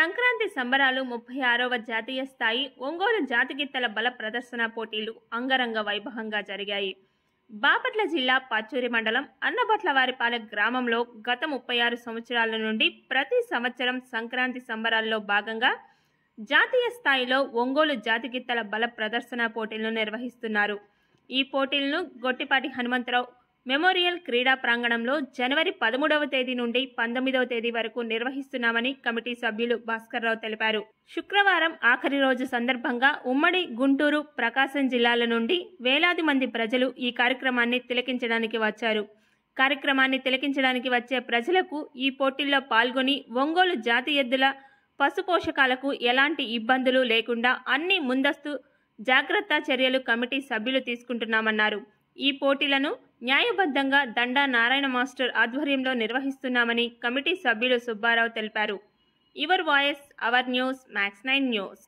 సంక్రాంతి సంబరాలు 36వ జాతీయ స్థాయి ఒంగోలు జాతిగిత్తల బల ప్రదర్శన పోటీలు అంగరంగ వైభవంగా జరిగాయి. బాపట్ల జిల్లా పచ్చూరి మండలం అన్నబట్లవారిపాలెం గ్రామంలో గత 36 సంవత్సరాల నుండి ప్రతి సంవత్సరం సంక్రాంతి సంబరాల్లో భాగంగా జాతీయ స్థాయిలో ఒంగోలు జాతిగిత్తల బల ప్రదర్శన పోటీలను నిర్వహిస్తున్నారు. ఈ పోటీలను గొట్టిపాటి హనుమంతరావు మెమోరియల్ క్రీడా ప్రాంగణంలో జనవరి 13వ తేదీ నుండి 19వ తేదీ వరకు నిర్వహిస్తున్నామని కమిటీ సభ్యులు భాస్కర్రావు తెలిపారు. శుక్రవారం ఆఖరి రోజు సందర్భంగా ఉమ్మడి గుంటూరు, ప్రకాశం జిల్లాల నుండి వేలాది మంది ప్రజలు ఈ కార్యక్రమాన్ని తిలకించడానికి వచ్చారు. కార్యక్రమాన్ని తిలకించడానికి వచ్చే ప్రజలకు ఈ పోటీల్లో పాల్గొని ఒంగోలు జాతి ఎద్దుల పశుపోషకాలకు ఎలాంటి ఇబ్బందులు లేకుండా అన్ని ముందస్తు జాగ్రత్త చర్యలు కమిటీ సభ్యులు తీసుకుంటున్నామన్నారు. ఈ పోటీలను న్యాయబద్ధంగా దండా నారాయణ మాస్టర్ ఆధ్వర్యంలో నిర్వహిస్తున్నామని కమిటీ సభ్యులు సుబ్బారావు తెలిపారు. Your voice, hour news, Max9 news.